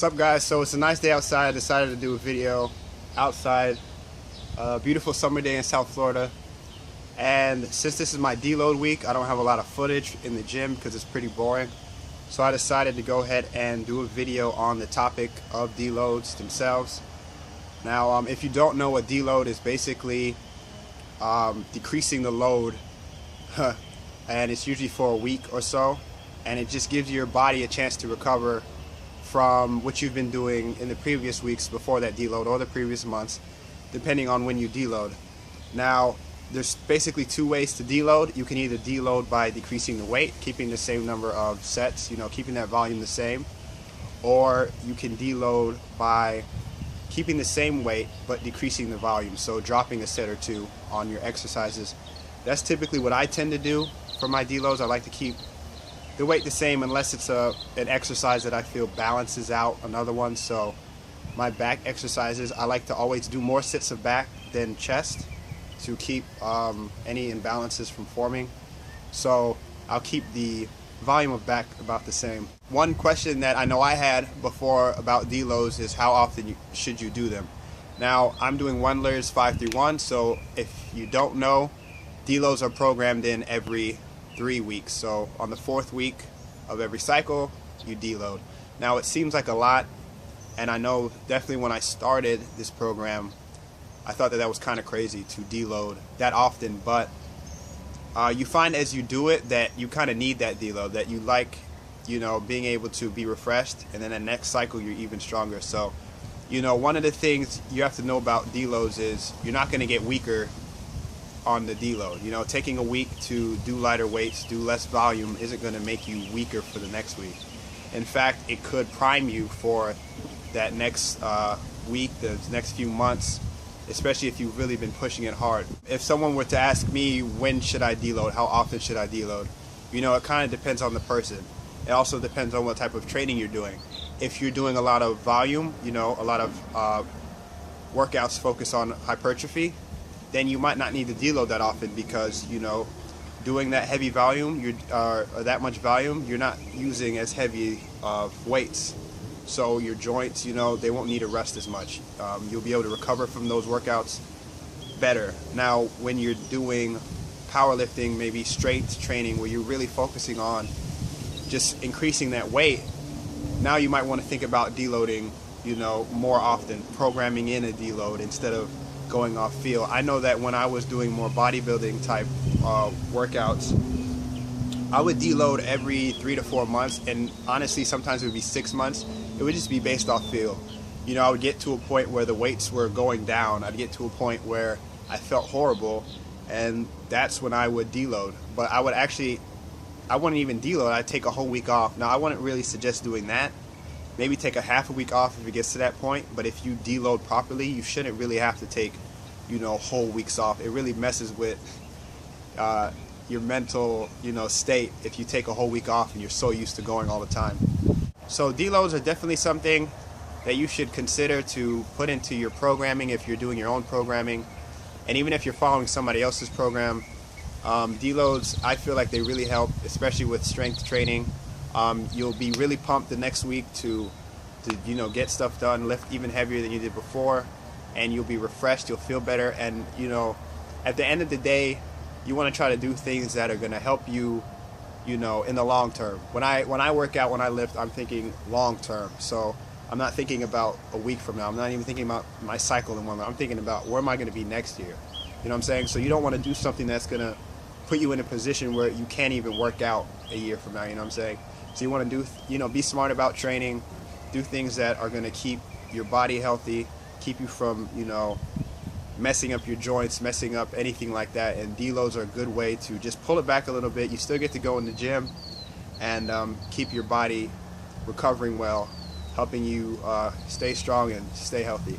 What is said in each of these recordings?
What's up, guys? So it's a nice day outside. I decided to do a video outside. Beautiful summer day in South Florida. And since this is my deload week, I don't have a lot of footage in the gym because it's pretty boring. So I decided to go ahead and do a video on the topic of deloads themselves. Now, if you don't know what deload is, basically decreasing the load, and it's usually for a week or so, and it just gives your body a chance to recover from what you've been doing in the previous weeks before that deload, or the previous months, depending on when you deload. Now, there's basically two ways to deload. You can either deload by decreasing the weight, keeping the same number of sets, keeping that volume the same, or you can deload by keeping the same weight but decreasing the volume, so dropping a set or two on your exercises. That's typically what I tend to do for my deloads. I like to keep the weight the same unless it's an exercise that I feel balances out another one. So my back exercises, I like to always do more sets of back than chest to keep any imbalances from forming. So I'll keep the volume of back about the same. One question that I know I had before about deloads is how often should you do them? Now, I'm doing Wendler's 5-3-1, so if you don't know, deloads are programmed in every 3 weeks. So on the 4th week of every cycle, you deload. Now, it seems like a lot, and I know definitely when I started this program, I thought that was kind of crazy to deload that often, but you find as you do it that you kind of need that deload, that you like, being able to be refreshed, and then the next cycle you're even stronger. So, one of the things you have to know about deloads is you're not going to get weaker on the deload. Taking a week to do lighter weights, do less volume, isn't going to make you weaker for the next week. In fact, it could prime you for that next week, the next few months, especially if you've really been pushing it hard. If someone were to ask me, when should I deload, how often should I deload, it kind of depends on the person. It also depends on what type of training you're doing. If you're doing a lot of volume, a lot of workouts focus on hypertrophy, then you might not need to deload that often because, doing that heavy volume, or that much volume, you're not using as heavy weights. So your joints, they won't need a rest as much. You'll be able to recover from those workouts better. Now, when you're doing powerlifting, maybe strength training, where you're really focusing on just increasing that weight, now you might want to think about deloading, more often, programming in a deload instead of going off feel. I know that when I was doing more bodybuilding type workouts, I would deload every 3 to 4 months, and honestly sometimes it would be 6 months. It would just be based off feel. I would get to a point where the weights were going down. I'd get to a point where I felt horrible, and that's when I would deload. But I wouldn't even deload. I'd take a whole week off. Now, I wouldn't really suggest doing that. Maybe take a half a week off if it gets to that point, but if you deload properly, you shouldn't really have to take, whole weeks off. It really messes with your mental, state if you take a whole week off and you're so used to going all the time. So deloads are definitely something that you should consider to put into your programming if you're doing your own programming, and even if you're following somebody else's program. Deloads, I feel like they really help, especially with strength training. You'll be really pumped the next week to get stuff done, lift even heavier than you did before, and you'll be refreshed, you'll feel better, and at the end of the day, you want to try to do things that are going to help you, in the long term. When I work out, when I lift, I'm thinking long term. So I'm not thinking about a week from now. I'm not even thinking about my cycle in 1 month. I'm thinking about where am I going to be next year. You know what I'm saying? So you don't want to do something that's going to put you in a position where you can't even work out a year from now. You know what I'm saying? So you want to do, be smart about training, do things that are going to keep your body healthy, keep you from, messing up your joints, messing up anything like that. And deloads are a good way to just pull it back a little bit. You still get to go in the gym and keep your body recovering well, helping you stay strong and stay healthy.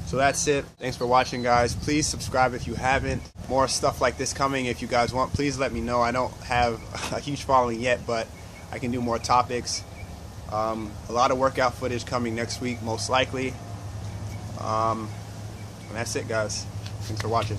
So that's it. Thanks for watching, guys. Please subscribe if you haven't. More stuff like this coming. If you guys want, please let me know. I don't have a huge following yet, but I can do more topics. A lot of workout footage coming next week, most likely. And that's it, guys. Thanks for watching.